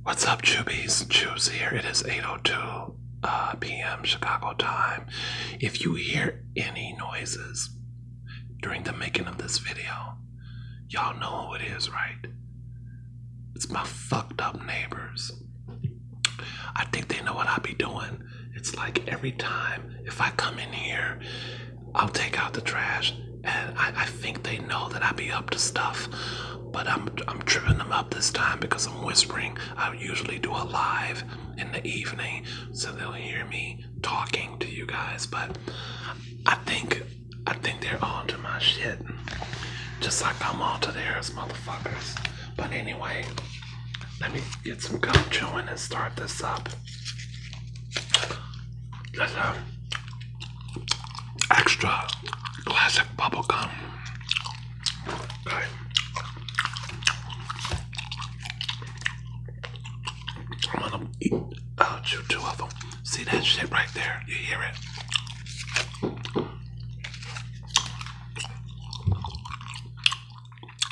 What's up, Jubies? Juice here. It is 8:02 p.m. Chicago time. If you hear any noises during the making of this video, y'all know who it is, right? It's my fucked up neighbors. I think they know what I be doing. It's like every time if I come in here, I'll take out the trash, and I think they know that I be up to stuff. But I'm tripping them up this time because I'm whispering. I usually do a live in the evening, so they'll hear me talking to you guys. But I think they're on to my shit, just like I'm on to theirs, motherfuckers. But anyway, let me get some gum chewing and start this up. Let's extra classic bubble gum. Okay. I'm gonna chew two of them. See that shit right there? You hear it?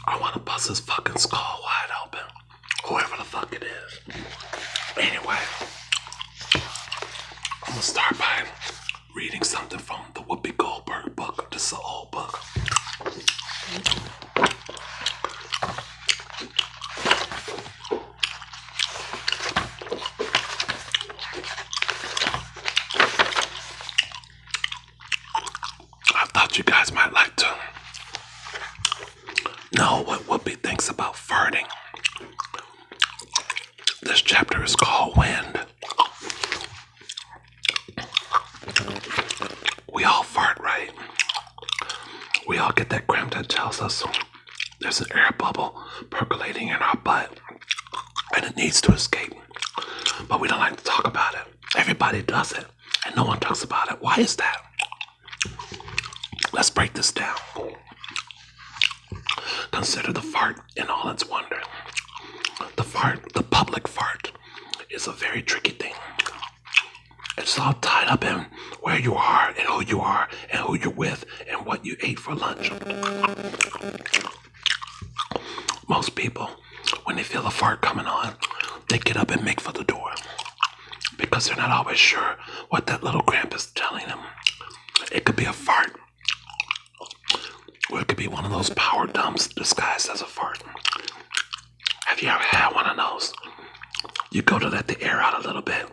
I wanna bust his fucking skull wide open. Whoever the fuck it is. Anyway, I'm gonna start by reading something from the Whoopi Goldberg book. This is an old book. I thought you guys might like to know what Whoopi thinks about farting. This chapter is called Wind. We all fart, right? We all get that cramp that tells us there's an air bubble percolating in our butt and it needs to escape. But we don't like to talk about it. Everybody does it and no one talks about it. Why is that? Let's break this down. Consider the fart in all its wonder. The public fart, is a very tricky thing. It's all tied up in where you are and who you're with and what you ate for lunch. Most people, when they feel a fart coming on, they get up and make for the door because they're not always sure what that little cramp is telling them. It could be a fart, or it could be one of those power dumps disguised as a fart. Have you ever had one of those? You go to let the air out a little bit,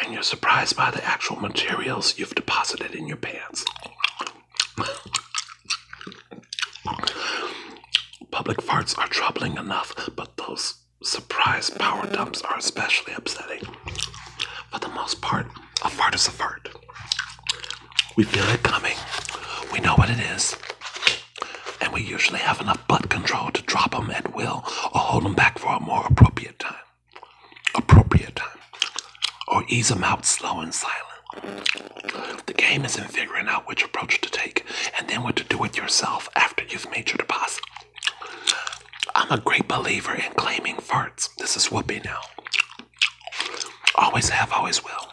and you're surprised by the actual materials you've deposited in your pants. Public farts are troubling enough, but those surprise power dumps are especially upsetting. For the most part, a fart is a fart. We feel it coming. We know what it is. And we usually have enough butt control to drop them at will or hold them back for a more appropriate time. Or ease them out slow and silent. The game is in figuring out which approach to take and then what to do with yourself after you've made your deposit. I'm a great believer in claiming farts. This is Whoopi now. Always have, always will.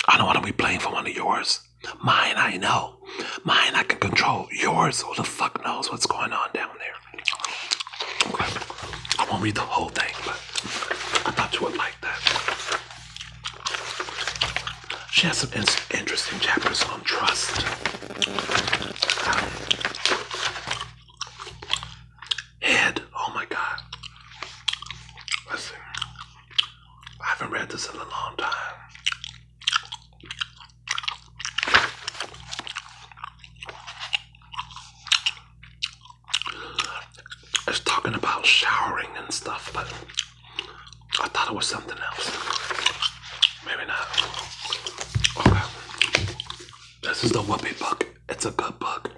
I don't want to be blamed for one of yours. Mine, I know. Mine, I can control. Yours, who the fuck knows what's going on down there? Okay. I won't read the whole thing, but I thought you would like that. She has some interesting chapters on trust. Head. Oh my God. Let's see. I haven't read this in a long time. It's talking about showering and stuff, but I thought it was something else. Maybe not. Okay. This is the Whoopi book. It's a good book.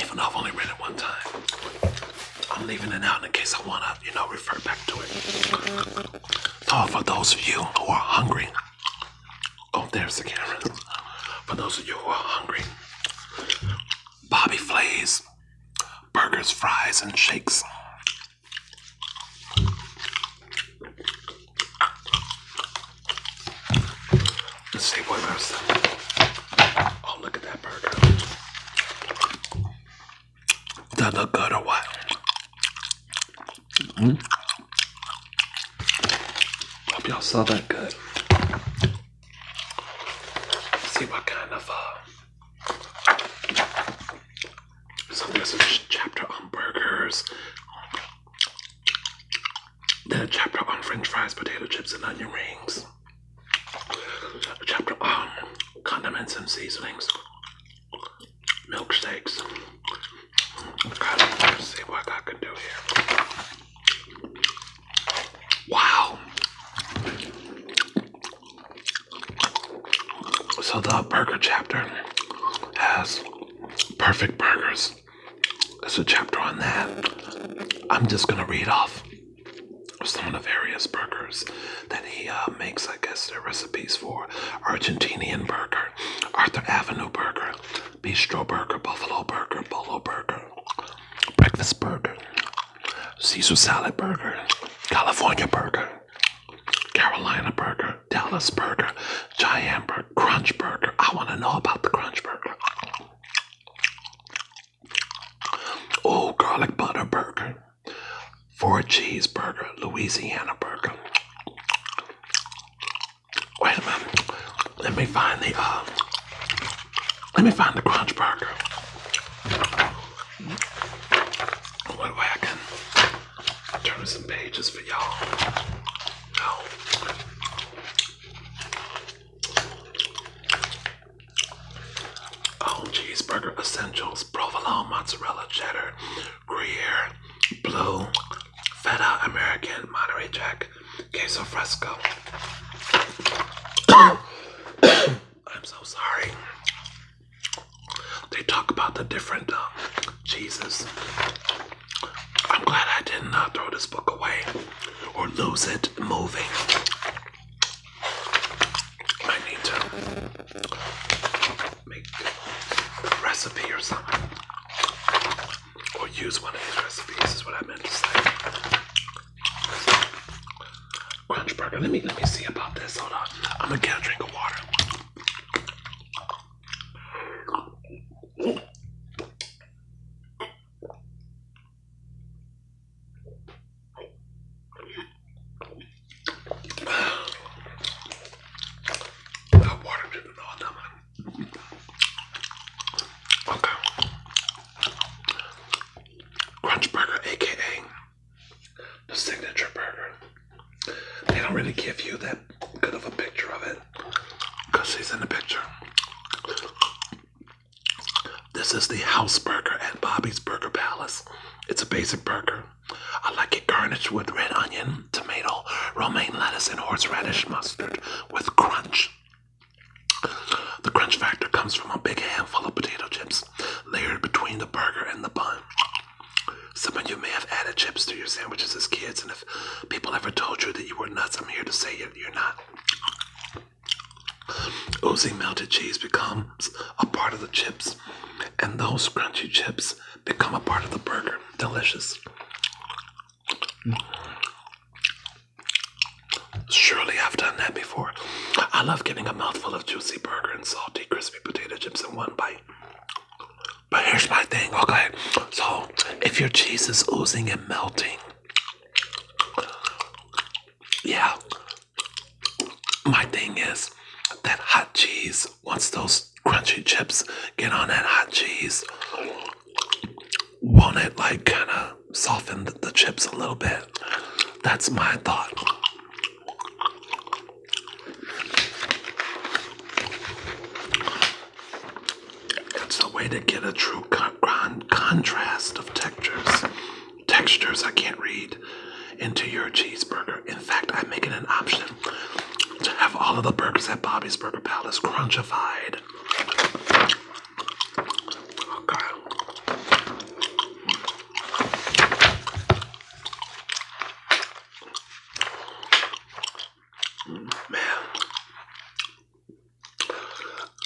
Even though I've only read it one time. I'm leaving it out in case I want to, refer back to it. So for those of you who are hungry. Oh, there's the camera. For those of you who are hungry. Bobby Flay's burgers, fries, and shakes. Let's see what else. Oh, look at that burger. Does that look good or what? hope y'all saw that good. Let's see what kind of so there's a chapter on burgers, then a chapter on french fries, potato chips, and onion rings, a chapter on condiments and seasonings, milkshakes. Let's see what I can do here. Wow. So the burger chapter has perfect burgers. There's a chapter on that. I'm just gonna read off some of the various burgers that he makes. I guess they're recipes for: Argentinian burger, Arthur Avenue burger, Bistro burger, Buffalo burger, Bolo burger, breakfast burger, Caesar salad burger, California burger, Carolina burger, Dallas burger, Giant burger, Crunch burger. I want to know about the Crunch burger. Oh, garlic butter burger, 4 cheeseburger, Louisiana burger. Wait a minute. Let me find the Crunch burger. What way I can turn some pages for y'all. No. Oh, cheeseburger essentials: provolone, mozzarella, cheddar, Gruyere, blue, feta, American, Monterey Jack, queso fresco. I'm so sorry. They talk about the different cheeses. I'm glad I didn't throw this book away or lose it moving. I need to make a recipe or something, or use one of these recipes is what I meant to say. Crunch burger. Let me see about this. Hold on. I'm gonna get a drink of water. That water didn't all done. Okay. Crunch burger, aka the signature burger. They don't really give you that good of a picture of it because she's in the picture. This is the house burger at Bobby's Burger Palace. It's a basic burger. I like it garnished with red onion, tomato, romaine lettuce, and horseradish mustard with crunch. The crunch factor comes from a big handful of potato chips layered between the burger and the bun. Some of you may have added chips to your sandwiches as kids, and if people ever told you that you were nuts, I'm here to say you're not. Oozing melted cheese becomes a part of the chips, and those crunchy chips become a part of the burger. Delicious. Surely I've done that before. I love getting a mouthful of juicy burger and salty, crispy potato chips in one bite. But here's my thing, okay? So, if your cheese is oozing and melting, yeah. My thing is that hot cheese, once those crunchy chips get on that hot cheese, won't it like kind of soften the chips a little bit? That's my thought. It's a way to get a true contrast of textures I can't read into your cheeseburger. In fact, I make it an option to have all of the burgers at Bobby's Burger Palace crunchified. Okay. Man,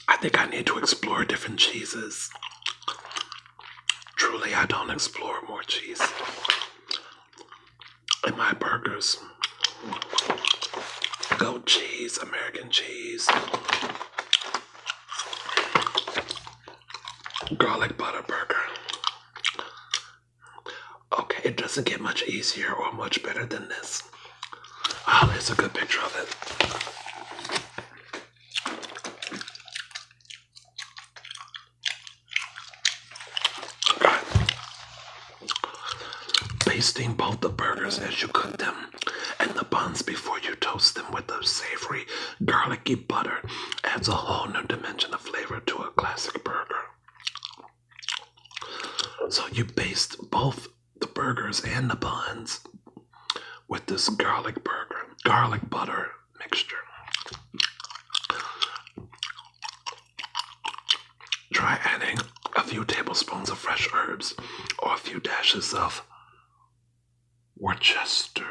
I think I need to explore different cheeses. Truly, I don't explore more cheese in my burgers. Goat cheese, American cheese, garlic butter burger. Okay, it doesn't get much easier or much better than this. Oh, there's a good picture of it. Basting both the burgers as you cook them and the buns before you toast them with the savory, garlicky butter adds a whole new dimension of flavor to a classic burger. So you baste both the burgers and the buns with this garlic butter mixture. Try adding a few tablespoons of fresh herbs or a few dashes of Worcester.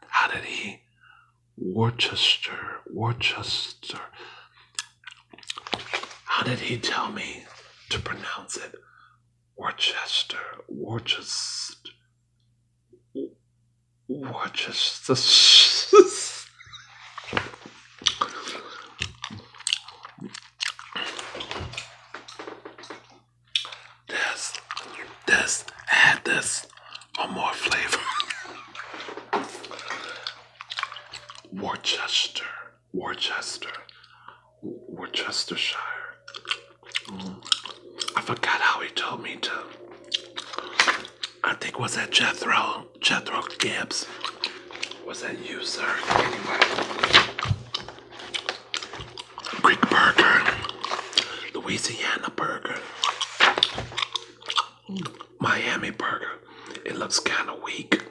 How did he? Worcester. How did he tell me to pronounce it? Worcester. Add this for more flavor. Worcestershire. I forgot how he told me to. I think was that Jethro Gibbs. Was that you, sir? Anyway. Greek burger. Louisiana burger. Miami burger. It looks kind of weak.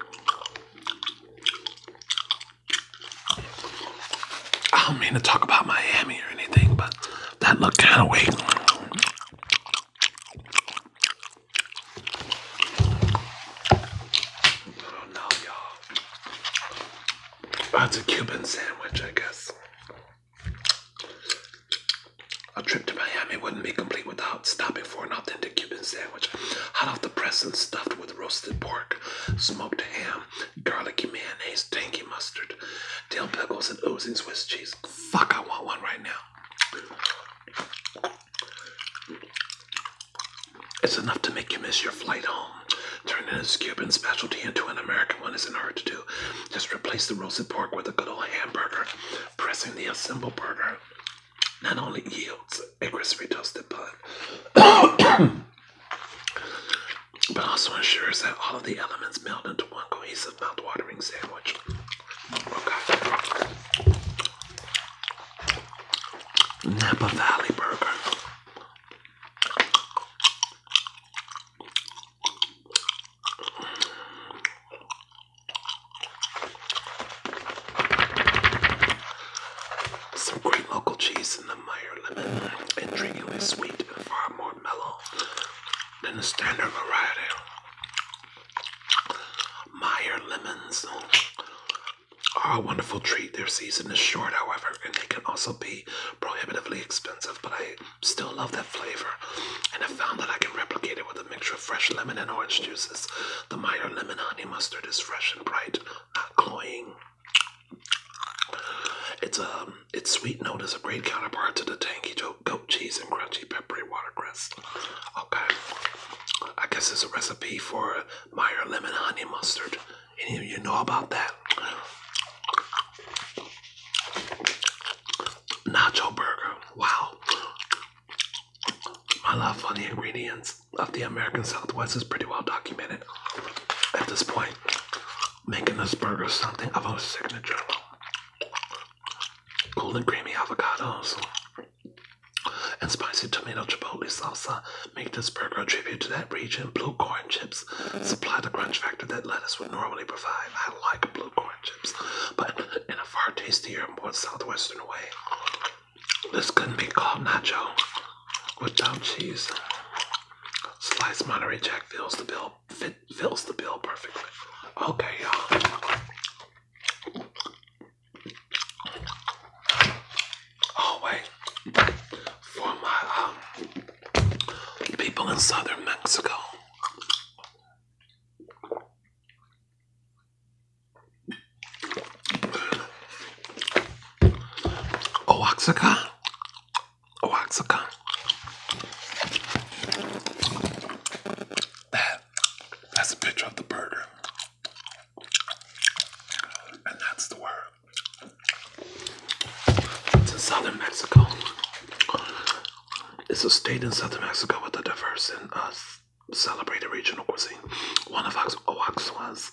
I don't mean to talk about Miami or anything, but that looked kind of weak. Oh no, y'all. That's a Cuban sandwich, I guess. A trip to Miami wouldn't be complete without stopping for an authentic Cuban sandwich. Hot off the press and stuffed with roasted pork, smoked ham, garlicky mayonnaise, tangy mustard, dill pickles, and oozing Swiss cheese. Fuck, I want one right now. It's enough to make you miss your flight home. Turning this Cuban specialty into an American one isn't hard to do. Just replace the roasted pork with a good old hamburger. Pressing the assembled burger not only yields a crispy toasted bun, but also ensures that all of the elements meld into one cohesive, mouth-watering sandwich. Okay. Napa Valley burger. Some great local cheese in the Meyer lemon, intriguingly sweet and far more mellow than the standard variety. Meyer lemons are a wonderful treat. Their season is short, however, and they can also be prohibitively expensive, but I still love that flavor, and I found that I can replicate it with a mixture of fresh lemon and orange juices. The Meyer lemon honey mustard is fresh and bright, not cloying. Its sweet note is a great counterpart to the tangy goat cheese and crunchy peppery watercress. Okay, I guess it's a recipe for Meyer lemon honey mustard. Any of you know about that? Nacho burger. Wow. My love for the ingredients of the American Southwest is pretty well documented at this point, making this burger something of a signature. Cool and creamy avocados and spicy tomato chipotle salsa make this burger a tribute to that region. Blue corn chips supply the crunch factor that lettuce would normally provide. I like blue corn chips, but in a far tastier, more southwestern way. This couldn't be called nacho without cheese. Sliced Monterey Jack fills the bill perfectly. Okay, y'all. Oh wait, for my people in southern Mexico. Oaxaca. That's a picture of the burger. It's a state in southern Mexico with a diverse and celebrated regional cuisine. One of Oaxaca's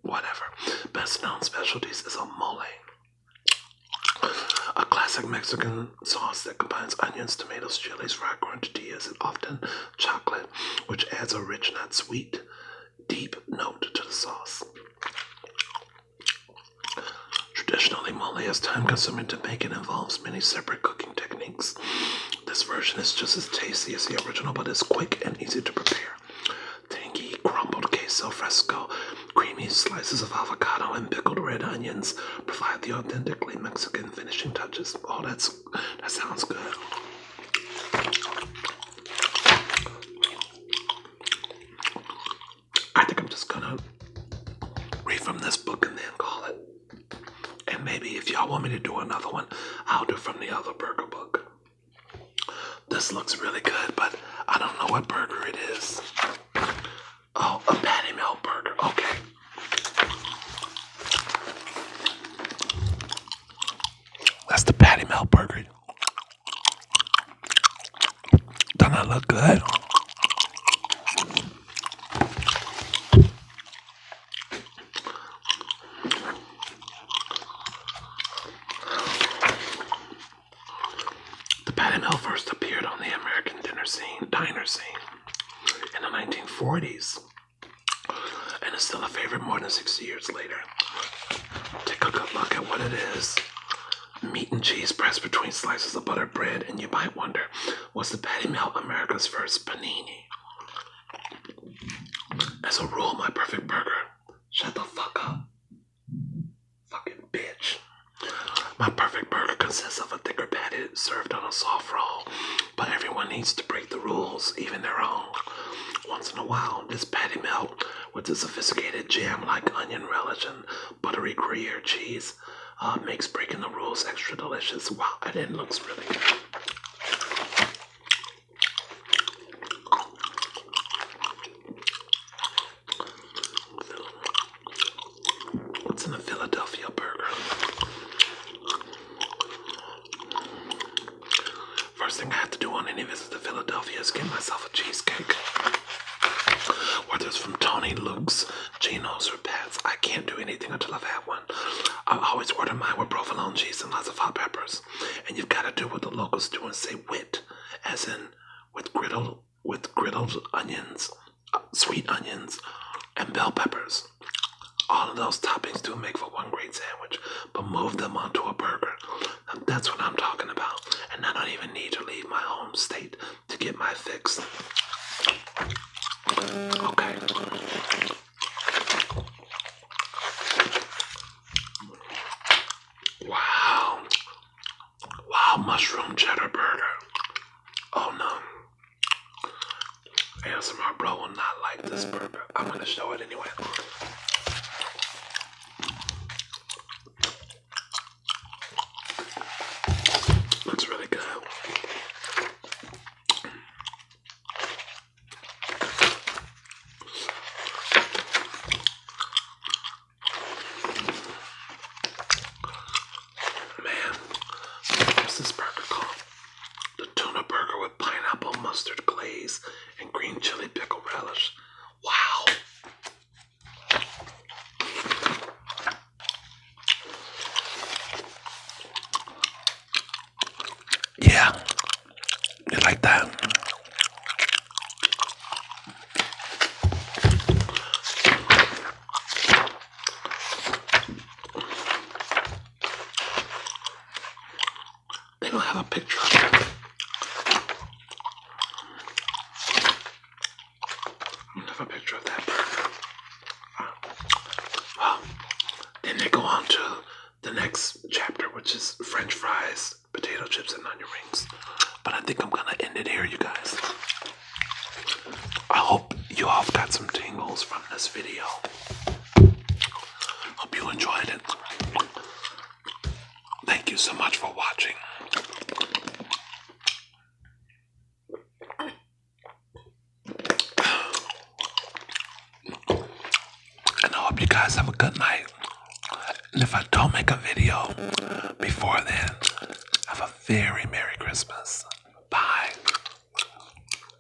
whatever best known specialties is a mole, a classic Mexican sauce that combines onions, tomatoes, chilies, fried corn tortillas, and often chocolate, which adds a rich, not sweet, deep note to the sauce. Traditionally, mole is time-consuming to make and involves many separate cooking techniques. This version is just as tasty as the original, but is quick and easy to prepare. Tangy, crumbled queso fresco, creamy slices of avocado, and pickled red onions provide the authentically Mexican finishing touches. Oh, that sounds good. I think I'm just gonna read from this book and then call it. And maybe if y'all want me to do another one, I'll do from the other burger book. This looks really good, but I don't know what burger it is. Oh, a patty melt burger. Okay. That's the patty melt burger. Doesn't that look good? The patty melt first appeared on the American diner scene in the 1940s, and is still a favorite more than 60 years later. Take a good look at what it is. Meat and cheese pressed between slices of buttered bread, and you might wonder, was the patty melt America's first panini? As a rule, my perfect burger. Shut the fuck up. Fucking bitch. My perfect burger consists of a thicker patty served on a soft roll, but everyone needs to break the rules, even their own. Once in a while, this patty melt with the sophisticated jam-like onion relish and buttery Gruyere cheese makes breaking the rules extra delicious. Wow, and it looks really good. What's in a Philadelphia burger? First thing I have to do on any visit to Philadelphia is get myself a cheesecake. Whether it's from Tony, Luke's, Gino's, or Pat's, I can't do anything until I've had one. I always order mine with provolone cheese and lots of hot peppers. And you've got to do what the locals do and say wit, as in with griddled onions, sweet onions, and bell peppers. All of those toppings do make for one great sandwich, but move them onto a burger. Now that's what I'm talking about. And I don't even need to leave my home state to get my fix. Okay. Wow. Wow, mushroom cheddar burger. Oh no. ASMR bro will not like this burger. I'm gonna show it anyway. Looks really good. Man, what's this burger called? The tuna burger with pineapple mustard glaze and green chili pickle relish. Wow. Yeah, you like that? They don't have a picture of it. I don't have a picture of that burger. Well, then they go on to the next chapter, which is French fries, potato chips, and onion rings. But I think I'm gonna end it here, you guys. I hope you all got some tingles from this video. Hope you enjoyed it. Thank you so much for watching. And I hope you guys have a good night. And if I don't make a video before then, have a very Merry Christmas. Bye.